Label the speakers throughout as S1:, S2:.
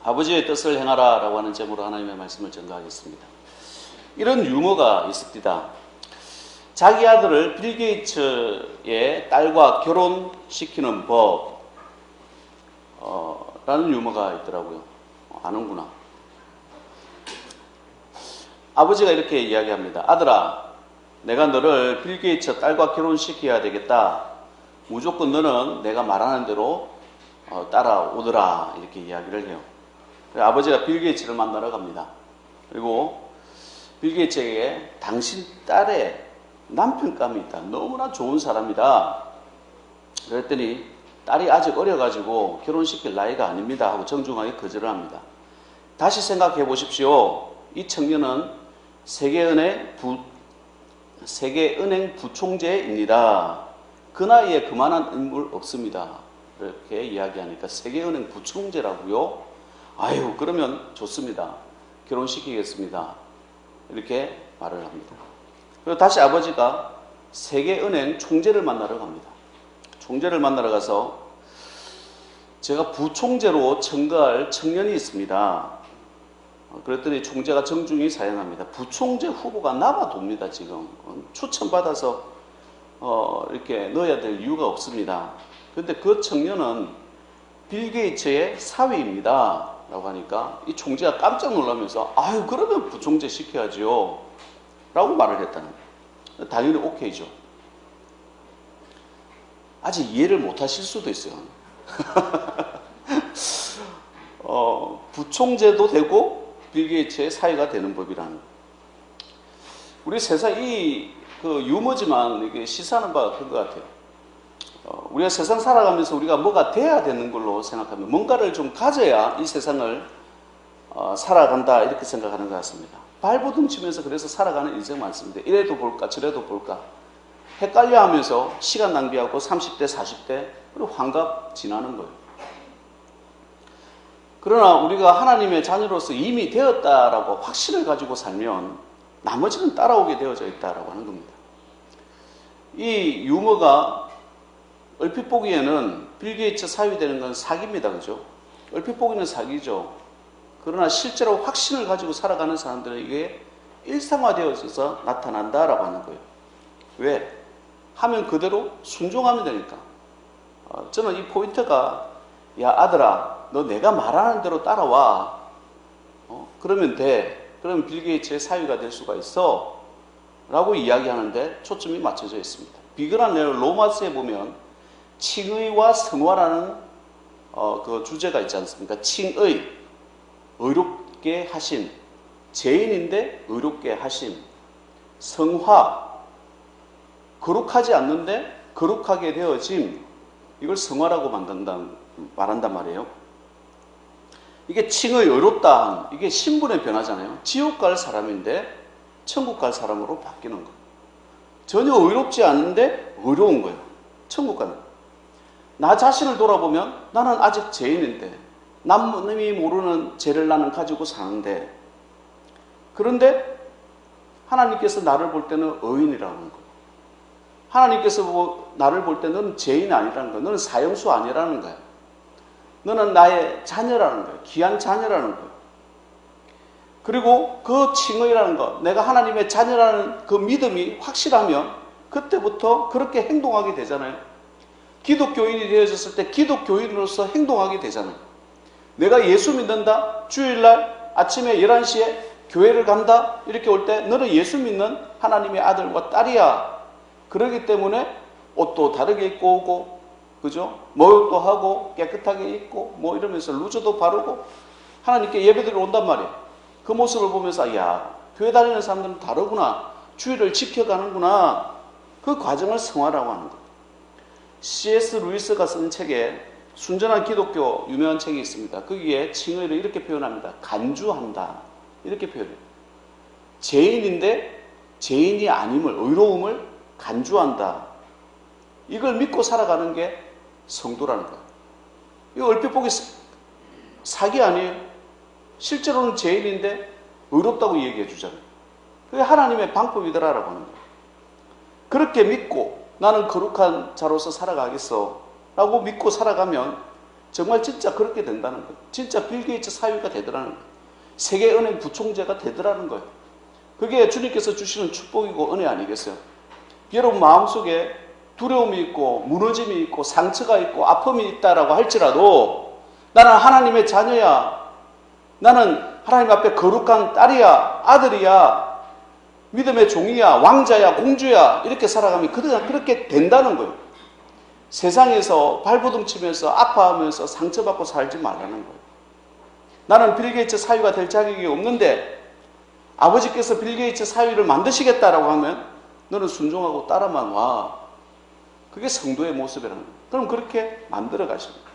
S1: 아버지의 뜻을 행하라 라고 하는 제목으로 하나님의 말씀을 전가하겠습니다. 이런 유머가 있습니다. 자기 아들을 빌 게이츠의 딸과 결혼시키는 법 라는 유머가 있더라고요. 아는구나. 아버지가 이렇게 이야기합니다. 아들아, 내가 너를 빌 게이츠 딸과 결혼시켜야 되겠다. 무조건 너는 내가 말하는 대로 따라오더라. 이렇게 이야기를 해요. 아버지가 빌 게이츠를 만나러 갑니다. 그리고 빌 게이츠에게 당신 딸의 남편감이 있다. 너무나 좋은 사람이다. 그랬더니 딸이 아직 어려가지고 결혼시킬 나이가 아닙니다 하고 정중하게 거절을 합니다. 다시 생각해 보십시오. 이 청년은 세계은행 부총재입니다. 그 나이에 그만한 인물 없습니다. 이렇게 이야기하니까 세계은행 부총재라고요? 아유, 그러면 좋습니다. 결혼시키겠습니다. 이렇게 말을 합니다. 그리고 다시 아버지가 세계은행 총재를 만나러 갑니다. 총재를 만나러 가서 제가 부총재로 청가할 청년이 있습니다. 그랬더니 총재가 정중히 사양합니다. 부총재 후보가 남아돕니다. 지금 추천받아서 이렇게 넣어야 될 이유가 없습니다. 그런데 그 청년은 빌 게이츠의 사위입니다 라고 하니까 이 총재가 깜짝 놀라면서 아유, 그러면 부총재 시켜야지요 라고 말을 했다는 거예요. 당연히 오케이죠. 아직 이해를 못 하실 수도 있어요. 부총재도 되고 빌 게이츠의 사위가 되는 법이라는 거예요. 우리 세상 유머지만 이게 시사하는 바가 큰 것 같아요. 우리가 세상 살아가면서 우리가 뭐가 돼야 되는 걸로 생각하면 뭔가를 좀 가져야 이 세상을 살아간다 이렇게 생각하는 것 같습니다. 발버둥 치면서 그래서 살아가는 인생 많습니다. 이래도 볼까 저래도 볼까 헷갈려 하면서 시간 낭비하고 30대 40대 그리고 환갑 지나는 거예요. 그러나 우리가 하나님의 자녀로서 이미 되었다라고 확신을 가지고 살면 나머지는 따라오게 되어져 있다라고 하는 겁니다. 이 유머가 얼핏 보기에는 빌 게이츠 사위 되는 건 사기입니다. 그죠? 얼핏 보기는 사기죠. 그러나 실제로 확신을 가지고 살아가는 사람들은 이게 일상화되어져서 나타난다라고 하는 거예요. 왜? 하면 그대로 순종하면 되니까. 저는 이 포인트가 야 아들아, 너 내가 말하는 대로 따라와. 그러면 돼. 그러면 빌 게이츠의 사위가 될 수가 있어. 라고 이야기하는데 초점이 맞춰져 있습니다. 비근한 내용 로마서에 보면 칭의와 성화라는 그 주제가 있지 않습니까? 칭의, 의롭게 하심, 죄인인데 의롭게 하심, 성화, 거룩하지 않는데 거룩하게 되어짐, 이걸 성화라고 말한단 말이에요. 이게 칭의 의롭다, 이게 신분의 변화잖아요. 지옥 갈 사람인데 천국 갈 사람으로 바뀌는 거예요. 전혀 의롭지 않은데 의로운 거예요. 천국 가는. 나 자신을 돌아보면 나는 아직 죄인인데 남이 모르는 죄를 나는 가지고 사는데 그런데 하나님께서 나를 볼 때는 의인이라는 거예요. 하나님께서 나를 볼 때 너는 죄인 아니라는 거예요. 너는 사형수 아니라는 거예요. 너는 나의 자녀라는 거예요. 귀한 자녀라는 거예요. 그리고 그 칭의라는 것, 내가 하나님의 자녀라는 그 믿음이 확실하면 그때부터 그렇게 행동하게 되잖아요. 기독교인이 되어졌을 때 기독교인으로서 행동하게 되잖아요. 내가 예수 믿는다. 주일날 아침에 11시에 교회를 간다. 이렇게 올 때 너는 예수 믿는 하나님의 아들과 딸이야. 그러기 때문에 옷도 다르게 입고 오고, 그죠? 목욕도 하고 깨끗하게 입고 뭐 이러면서 루즈도 바르고 하나님께 예배드리러 온단 말이에요. 그 모습을 보면서 야, 교회 다니는 사람들은 다르구나. 주의를 지켜가는구나. 그 과정을 성화라고 하는 거예요. C.S. 루이스가 쓴 책에 순전한 기독교 유명한 책이 있습니다. 거기에 칭의를 이렇게 표현합니다. 간주한다. 이렇게 표현해요. 죄인인데 죄인이 아님을, 의로움을 간주한다. 이걸 믿고 살아가는 게 성도라는 거예요. 이거 얼핏 보기 사기 아니에요? 실제로는 죄인인데 의롭다고 얘기해 주잖아요. 그게 하나님의 방법이더라라고 하는 거예요. 그렇게 믿고 나는 거룩한 자로서 살아가겠어 라고 믿고 살아가면 정말 진짜 그렇게 된다는 거예요. 진짜 빌 게이츠 사위가 되더라는 거예요. 세계은행 부총재가 되더라는 거예요. 그게 주님께서 주시는 축복이고 은혜 아니겠어요? 여러분 마음속에 두려움이 있고 무너짐이 있고 상처가 있고 아픔이 있다라고 할지라도 나는 하나님의 자녀야. 나는 하나님 앞에 거룩한 딸이야. 아들이야. 믿음의 종이야. 왕자야. 공주야. 이렇게 살아가면 그냥 그렇게 된다는 거예요. 세상에서 발버둥치면서 아파하면서 상처받고 살지 말라는 거예요. 나는 빌 게이츠 사위가 될 자격이 없는데 아버지께서 빌 게이츠 사위를 만드시겠다라고 하면 너는 순종하고 따라만 와. 그게 성도의 모습이라는 거예요. 그럼 그렇게 만들어 가십니다.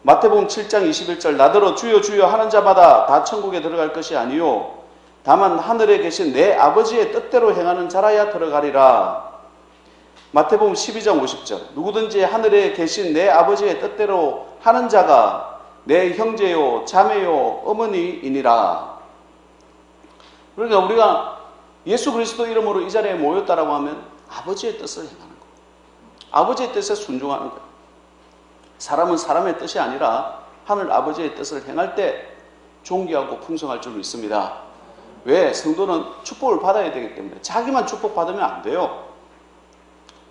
S1: 마태복음 7장 21절 나더러 주여 주여 하는 자마다 다 천국에 들어갈 것이 아니요 다만 하늘에 계신 내 아버지의 뜻대로 행하는 자라야 들어가리라. 마태복음 12장 50절 누구든지 하늘에 계신 내 아버지의 뜻대로 하는 자가 내 형제요 자매요 어머니이니라. 그러니까 우리가 예수 그리스도 이름으로 이 자리에 모였다라고 하면 아버지의 뜻을 행하는 거예요. 아버지의 뜻에 순종하는 거예요. 사람은 사람의 뜻이 아니라 하늘 아버지의 뜻을 행할 때 존귀하고 풍성할 줄 믿습니다. 왜? 성도는 축복을 받아야 되기 때문에. 자기만 축복받으면 안 돼요.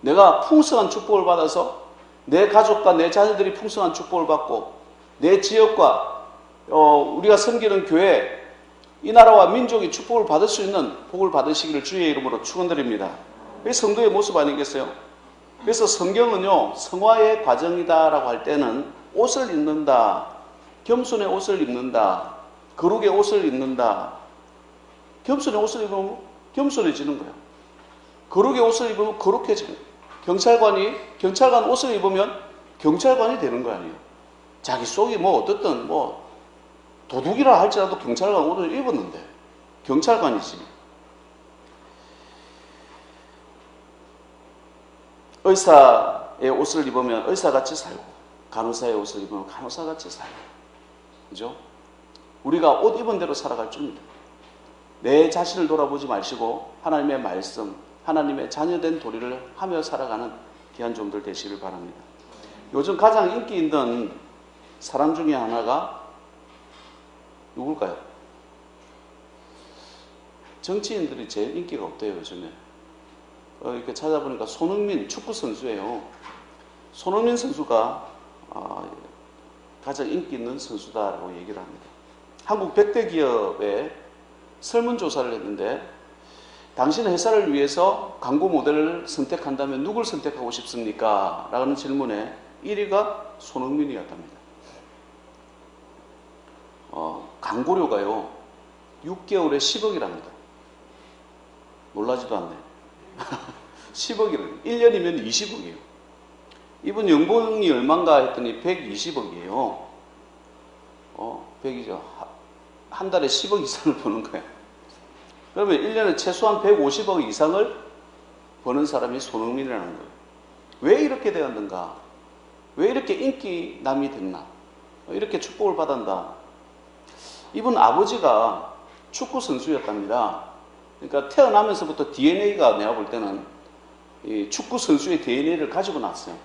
S1: 내가 풍성한 축복을 받아서 내 가족과 내 자녀들이 풍성한 축복을 받고 내 지역과 우리가 섬기는 교회 이 나라와 민족이 축복을 받을 수 있는 복을 받으시기를 주의 이름으로 축원드립니다. 이게 성도의 모습 아니겠어요? 그래서 성경은요 성화의 과정이다라고 할 때는 옷을 입는다, 겸손의 옷을 입는다, 거룩의 옷을 입는다. 겸손의 옷을 입으면 겸손해지는 거예요. 거룩의 옷을 입으면 거룩해지는 거예요. 경찰관 옷을 입으면 경찰관이 되는 거 아니에요. 자기 속이 뭐 어떻든 뭐 도둑이라 할지라도 경찰관 옷을 입었는데 경찰관이지. 의사의 옷을 입으면 의사같이 살고 간호사의 옷을 입으면 간호사같이 살고 그죠? 우리가 옷 입은 대로 살아갈 줄입니다. 내 자신을 돌아보지 마시고 하나님의 말씀, 하나님의 자녀된 도리를 하며 살아가는 귀한 종들 되시길 바랍니다. 요즘 가장 인기 있는 사람 중에 하나가 누굴까요? 정치인들이 제일 인기가 없대요 요즘에. 이렇게 찾아보니까 손흥민 축구 선수예요. 손흥민 선수가 가장 인기 있는 선수다라고 얘기를 합니다. 한국 100대 기업에 설문조사를 했는데 당신 회사를 위해서 광고 모델을 선택한다면 누굴 선택하고 싶습니까? 라는 질문에 1위가 손흥민이었답니다. 광고료가요 6개월에 10억이랍니다. 놀라지도 않네. 10억이래요. 1년이면 20억이에요. 이분 연봉이 얼마인가 했더니 120억이에요. 100이죠. 한 달에 10억 이상을 버는 거예요. 그러면 1년에 최소한 150억 이상을 버는 사람이 손흥민이라는 거예요. 왜 이렇게 되었는가? 왜 이렇게 인기남이 됐나? 이렇게 축복을 받았나? 이분 아버지가 축구 선수였답니다. 그러니까 태어나면서부터 DNA가 내가 볼 때는 이 축구 선수의 DNA를 가지고 났어요.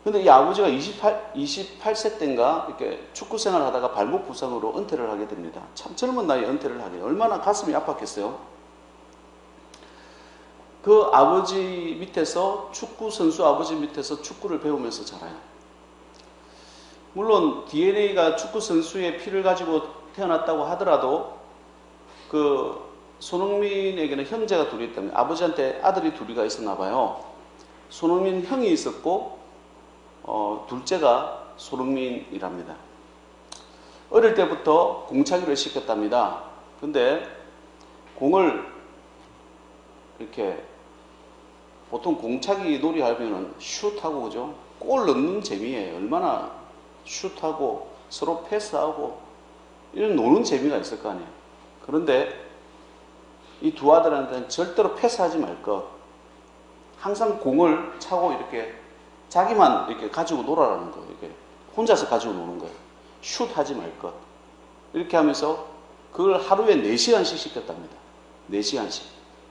S1: 근데 이 아버지가 28세 때인가 이렇게 축구 생활을 하다가 발목 부상으로 은퇴를 하게 됩니다. 참 젊은 나이에 은퇴를 하게 돼요. 얼마나 가슴이 아팠겠어요. 그 아버지 밑에서 축구 선수 아버지 밑에서 축구를 배우면서 자라요. 물론 DNA가 축구 선수의 피를 가지고 태어났다고 하더라도 그 손흥민에게는 형제가 둘이 있다면 아버지한테 아들이 둘이가 있었나 봐요. 손흥민 형이 있었고 둘째가 손흥민이랍니다. 어릴 때부터 공차기를 시켰답니다. 근데 공을 이렇게 보통 공차기 놀이 하면은 슛하고 그죠? 골 넣는 재미예요. 얼마나 슛하고 서로 패스하고 이런 노는 재미가 있을 거 아니에요. 그런데 이 두 아들한테는 절대로 패스하지 말 것. 항상 공을 차고 이렇게 자기만 이렇게 가지고 놀아라는 거예요. 이렇게 혼자서 가지고 노는 거예요. 슛하지 말 것. 이렇게 하면서 그걸 하루에 4시간씩 시켰답니다. 4시간씩.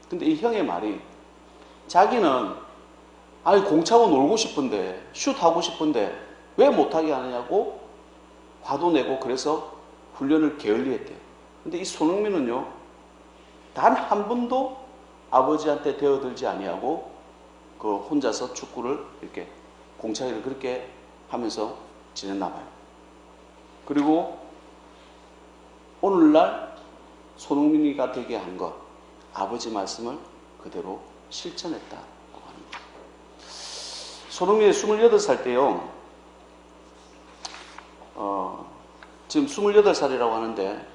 S1: 근데 이 형의 말이 자기는 아니 공차고 놀고 싶은데 슛 하고 싶은데 왜 못하게 하느냐고 화도 내고 그래서 훈련을 게을리했대요. 근데 이 손흥민은요 단 한 번도 아버지한테 대어들지 아니하고 그 혼자서 축구를 이렇게 공차기를 그렇게 하면서 지냈나 봐요. 그리고 오늘날 손흥민이가 되게 한 것, 아버지 말씀을 그대로 실천했다고 합니다. 손흥민이 28살 때요, 지금 28살이라고 하는데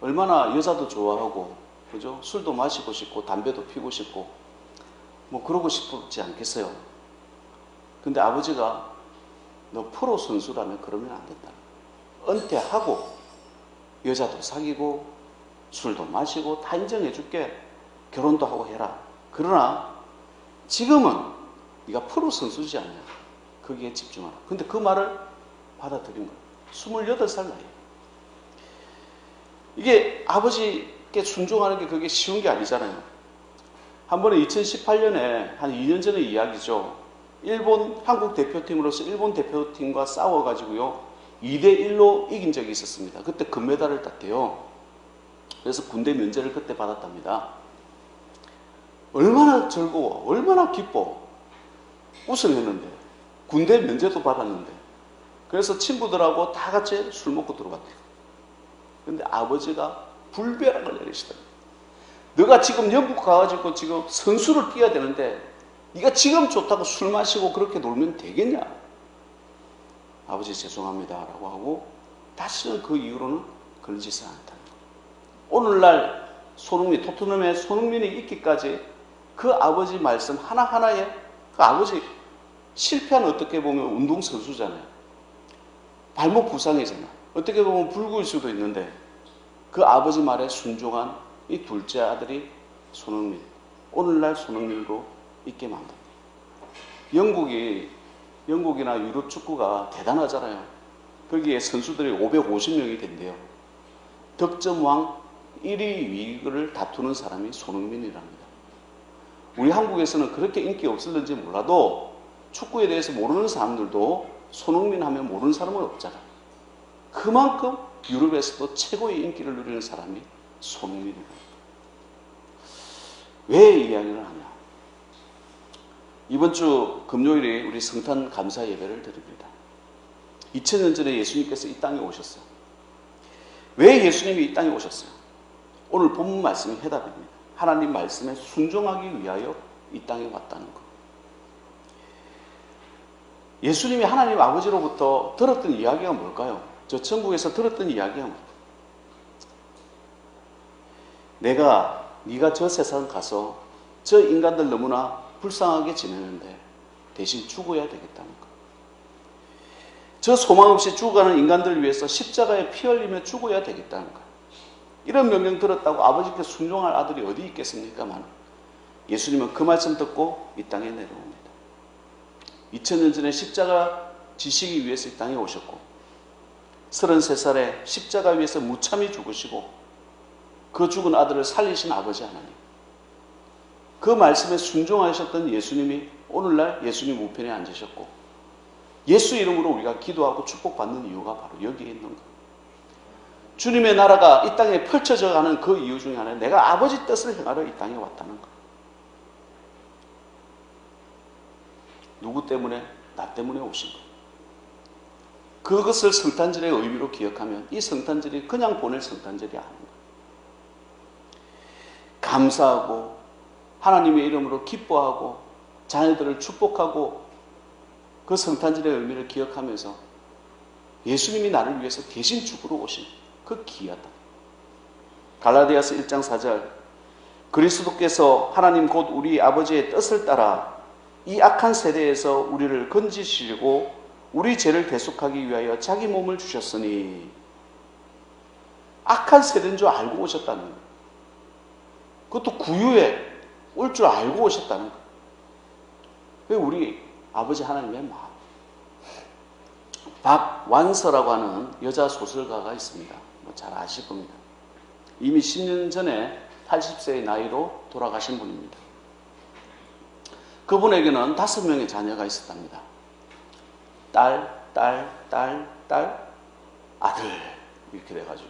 S1: 얼마나 여자도 좋아하고, 그죠? 술도 마시고 싶고 담배도 피고 싶고 뭐 그러고 싶지 않겠어요. 근데 아버지가 너 프로 선수라면 그러면 안 된다. 은퇴하고 여자도 사귀고 술도 마시고 다 인정해 줄게. 결혼도 하고 해라. 그러나 지금은 네가 프로 선수지 않냐. 거기에 집중하라. 근데 그 말을 받아들인 거예요. 28살 나이. 이게 아버지께 순종하는 게 그게 쉬운 게 아니잖아요. 한 번에 2018년에 한 2년 전의 이야기죠. 일본 한국 대표팀으로서 일본 대표팀과 싸워가지고요 2대1로 이긴 적이 있었습니다. 그때 금메달을 땄대요. 그래서 군대 면제를 그때 받았답니다. 얼마나 즐거워, 얼마나 기뻐. 우승했는데 군대 면제도 받았는데 그래서 친구들하고 다 같이 술 먹고 들어갔대요. 근데 아버지가 불벼락을 내리시더라고요. 너가 지금 영국 가가지고 지금 선수를 뛰어야 되는데 네가 지금 좋다고 술 마시고 그렇게 놀면 되겠냐? 아버지 죄송합니다 라고 하고 다시는 그 이후로는 그런 짓을 안 했다. 오늘날 손흥민, 토트넘의 손흥민이 있기까지 그 아버지 말씀 하나하나에 그 아버지 실패한 어떻게 보면 운동선수잖아요. 발목 부상이잖아. 어떻게 보면 불구일 수도 있는데 그 아버지 말에 순종한 이 둘째 아들이 손흥민. 오늘날 손흥민으로 있게 만듭니다. 영국이나 유럽 축구가 대단하잖아요. 거기에 선수들이 550명이 된대요. 득점왕 1위 2위를 다투는 사람이 손흥민이랍니다. 우리 한국에서는 그렇게 인기 없을는지 몰라도 축구에 대해서 모르는 사람들도 손흥민 하면 모르는 사람은 없잖아. 그만큼 유럽에서도 최고의 인기를 누리는 사람이 손흥민입니다. 왜 이 이야기를 하냐? 이번 주 금요일에 우리 성탄 감사 예배를 드립니다. 2000년 전에 예수님께서 이 땅에 오셨어요. 왜 예수님이 이 땅에 오셨어요? 오늘 본문 말씀이 해답입니다. 하나님 말씀에 순종하기 위하여 이 땅에 왔다는 것. 예수님이 하나님 아버지로부터 들었던 이야기가 뭘까요? 저 천국에서 들었던 이야기가 뭘까요? 네가 저 세상 가서 저 인간들 너무나 불쌍하게 지내는데 대신 죽어야 되겠다는 것. 저 소망 없이 죽어가는 인간들을 위해서 십자가에 피 흘리며 죽어야 되겠다는 것. 이런 명령 들었다고 아버지께 순종할 아들이 어디 있겠습니까만 예수님은 그 말씀 듣고 이 땅에 내려옵니다. 2000년 전에 십자가 지시기 위해서 이 땅에 오셨고 33살에 십자가 위에서 무참히 죽으시고 그 죽은 아들을 살리신 아버지 하나님, 그 말씀에 순종하셨던 예수님이 오늘날 예수님 우편에 앉으셨고 예수 이름으로 우리가 기도하고 축복받는 이유가 바로 여기에 있는 것. 주님의 나라가 이 땅에 펼쳐져 가는 그 이유 중에 하나는 내가 아버지 뜻을 행하러 이 땅에 왔다는 것. 누구 때문에? 나 때문에 오신 것. 그것을 성탄절의 의미로 기억하면 이 성탄절이 그냥 보낼 성탄절이 아닌 것. 감사하고 하나님의 이름으로 기뻐하고 자녀들을 축복하고 그 성탄절의 의미를 기억하면서 예수님이 나를 위해서 대신 죽으러 오신 그 귀하다. 갈라디아서 1장 4절 그리스도께서 하나님 곧 우리 아버지의 뜻을 따라 이 악한 세대에서 우리를 건지시려고 우리 죄를 대속하기 위하여 자기 몸을 주셨으니 악한 세대인 줄 알고 오셨다는 거예요. 그것도 구유에 올 줄 알고 오셨다는 거예요. 그게 우리 아버지 하나님의 마음. 박완서라고 하는 여자 소설가가 있습니다. 잘 아실 겁니다. 이미 10년 전에 80세의 나이로 돌아가신 분입니다. 그분에게는 5명의 자녀가 있었답니다. 딸, 아들 이렇게 돼가지고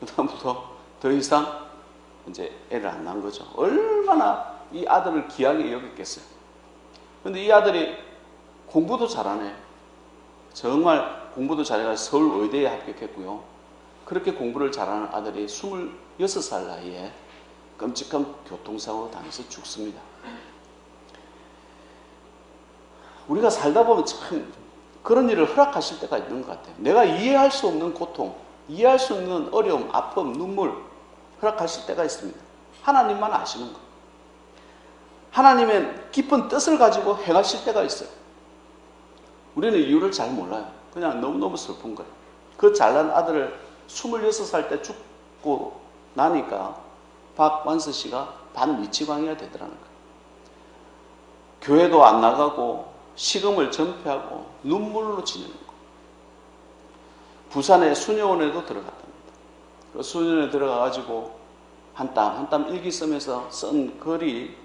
S1: 그다음부터 더 이상 이제 애를 안 낳은 거죠. 얼마나 이 아들을 귀하게 여겼겠어요. 근데 이 아들이 공부도 잘하네. 정말 공부도 잘해가지고 서울 의대에 합격했고요. 그렇게 공부를 잘하는 아들이 26살 나이에 끔찍한 교통사고로 당해서 죽습니다. 우리가 살다 보면 참 그런 일을 허락하실 때가 있는 것 같아요. 내가 이해할 수 없는 고통, 이해할 수 없는 어려움, 아픔, 눈물 허락하실 때가 있습니다. 하나님만 아시는 거. 하나님의 깊은 뜻을 가지고 행하실 때가 있어요. 우리는 이유를 잘 몰라요. 그냥 너무너무 슬픈 거예요. 그 잘난 아들을 26살 때 죽고 나니까 박완서 씨가 반미치광이가 되더라는 거예요. 교회도 안 나가고 식음을 전폐하고 눈물로 지내는 거예요. 부산의 수녀원에도 들어갔답니다. 그 수녀원에 들어가가지고 한 땀 한 땀 일기 쓰면서 쓴 글이,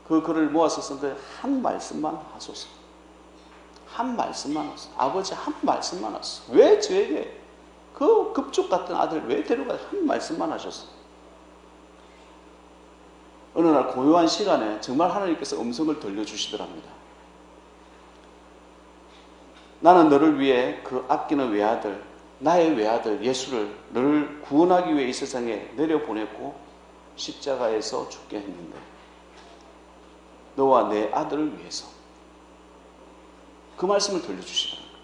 S1: 그 글을 모아서 쓴 그 한 말씀만 하소서. 한 말씀만 하소서. 아버지 한 말씀만 하소서. 왜 저에게 그 급족 같은 아들 왜 데려가요? 한 말씀만 하셨어. 어느 날 고요한 시간에 정말 하나님께서 음성을 들려주시더랍니다. 나는 너를 위해 그 아끼는 외아들, 나의 외아들 예수를 너를 구원하기 위해 이 세상에 내려보냈고 십자가에서 죽게 했는데 너와 내 아들을 위해서, 그 말씀을 들려주시더랍니다.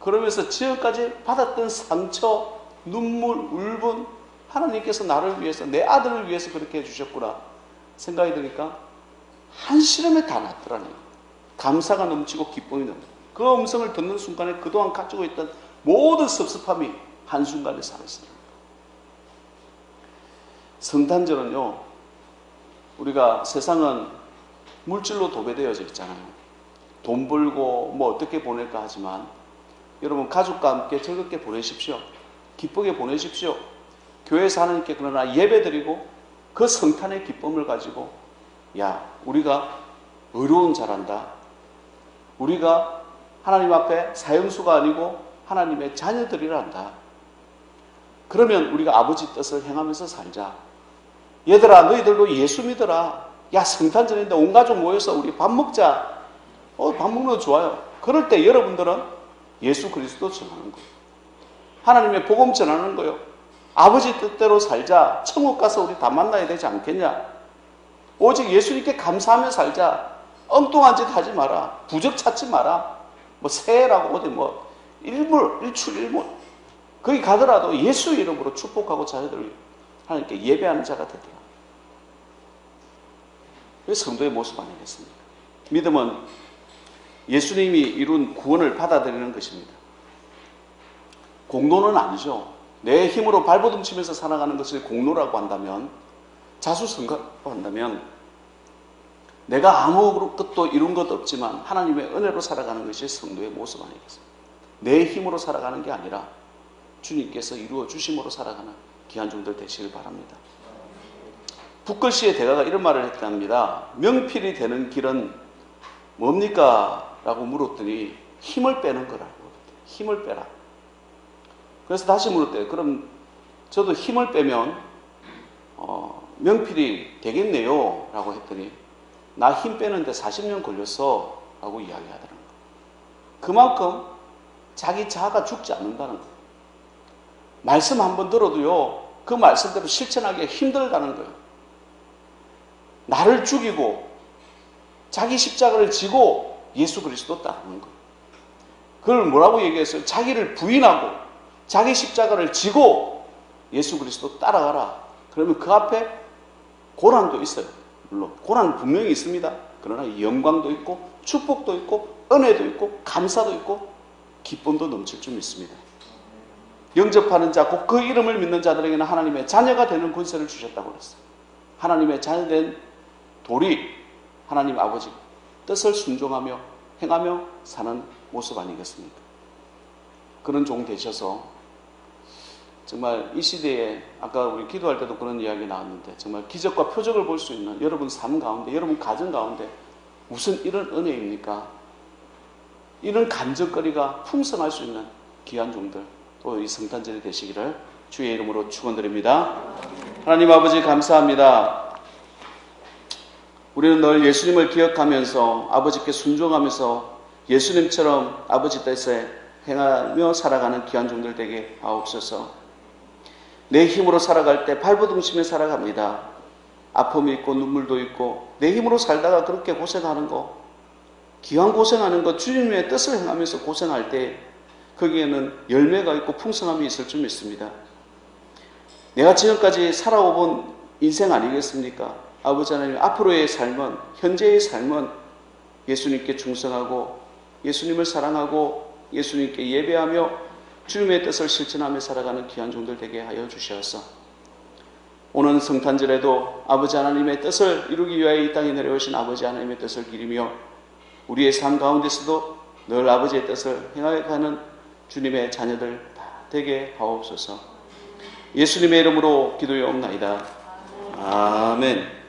S1: 그러면서 지금까지 받았던 상처, 눈물, 울분, 하나님께서 나를 위해서, 내 아들을 위해서 그렇게 해주셨구나 생각이 드니까 한시름에 다 났더라네요. 감사가 넘치고 기쁨이 넘치고, 그 음성을 듣는 순간에 그동안 가지고 있던 모든 섭섭함이 한순간에 사라졌습니다. 성탄절은요, 우리가 세상은 물질로 도배되어져 있잖아요. 돈 벌고 뭐 어떻게 보낼까 하지만 여러분 가족과 함께 즐겁게 보내십시오. 기쁘게 보내십시오. 교회에서 하나님께 그러나 예배드리고 그 성탄의 기쁨을 가지고, 야, 우리가 의로운 자란다. 우리가 하나님 앞에 사형수가 아니고 하나님의 자녀들이란다. 그러면 우리가 아버지 뜻을 행하면서 살자. 얘들아, 너희들도 예수 믿어라. 야, 성탄절인데 온 가족 모여서 우리 밥 먹자. 밥 먹는 거 좋아요. 그럴 때 여러분들은 예수 그리스도 전하는 거예요. 하나님의 복음 전하는 거예요. 아버지 뜻대로 살자. 천국 가서 우리 다 만나야 되지 않겠냐. 오직 예수님께 감사하며 살자. 엉뚱한 짓 하지 마라. 부적 찾지 마라. 뭐 새해라고 어디 뭐 일출일몰 거기 가더라도 예수 이름으로 축복하고 자녀들을 하나님께 예배하는 자가 되더라. 그게 성도의 모습 아니겠습니까? 믿음은 예수님이 이룬 구원을 받아들이는 것입니다. 공로는 아니죠. 내 힘으로 발버둥 치면서 살아가는 것을 공로라고 한다면, 자수성가라고 한다면, 내가 아무것도 이룬 것 없지만 하나님의 은혜로 살아가는 것이 성도의 모습 아니겠습니까? 내 힘으로 살아가는 게 아니라 주님께서 이루어 주심으로 살아가는 귀한 종들 되시길 바랍니다. 붓글씨의 대가가 이런 말을 했답니다. 명필이 되는 길은 뭡니까? 라고 물었더니 힘을 빼는 거라고. 힘을 빼라. 그래서 다시 물었대요. 그럼 저도 힘을 빼면 명필이 되겠네요 라고 했더니 나 힘 빼는데 40년 걸렸어 라고 이야기하더라는 거예요. 그만큼 자기 자아가 죽지 않는다는 거예요. 말씀 한번 들어도요, 그 말씀대로 실천하기가 힘들다는 거예요. 나를 죽이고 자기 십자가를 지고 예수 그리스도 따르는 거예요. 그걸 뭐라고 얘기했어요? 자기를 부인하고 자기 십자가를 지고 예수 그리스도 따라가라. 그러면 그 앞에 고난도 있어요. 물론 고난은 분명히 있습니다. 그러나 영광도 있고 축복도 있고 은혜도 있고 감사도 있고 기쁨도 넘칠 줄 믿습니다. 영접하는 자, 곧 그 이름을 믿는 자들에게는 하나님의 자녀가 되는 권세를 주셨다고 그랬어요. 하나님의 자녀된 돌이 하나님 아버지 뜻을 순종하며 행하며 사는 모습 아니겠습니까? 그런 종 되셔서 정말 이 시대에 아까 우리 기도할 때도 그런 이야기 나왔는데 정말 기적과 표적을 볼 수 있는 여러분 삶 가운데, 여러분 가정 가운데 무슨 이런 은혜입니까? 이런 간접거리가 풍성할 수 있는 귀한 종들, 또 이 성탄절이 되시기를 주의 이름으로 축원드립니다. 하나님 아버지 감사합니다. 우리는 늘 예수님을 기억하면서 아버지께 순종하면서 예수님처럼 아버지 뜻에 행하며 살아가는 귀한 종들 되게 하옵소서. 내 힘으로 살아갈 때 발버둥치며 살아갑니다. 아픔이 있고 눈물도 있고 내 힘으로 살다가 그렇게 고생하는 거, 기왕 고생하는 거 주님의 뜻을 행하면서 고생할 때 거기에는 열매가 있고 풍성함이 있을 줄 믿습니다. 내가 지금까지 살아오본 인생 아니겠습니까? 아버지 하나님, 앞으로의 삶은, 현재의 삶은 예수님께 충성하고 예수님을 사랑하고 예수님께 예배하며 주님의 뜻을 실천하며 살아가는 귀한 종들 되게 하여 주시옵소서. 오늘 성탄절에도 아버지 하나님의 뜻을 이루기 위하여 이 땅에 내려오신 아버지 하나님의 뜻을 기리며 우리의 삶 가운데서도 늘 아버지의 뜻을 행하여가는 주님의 자녀들 다 되게 하옵소서. 예수님의 이름으로 기도하옵나이다. 아멘.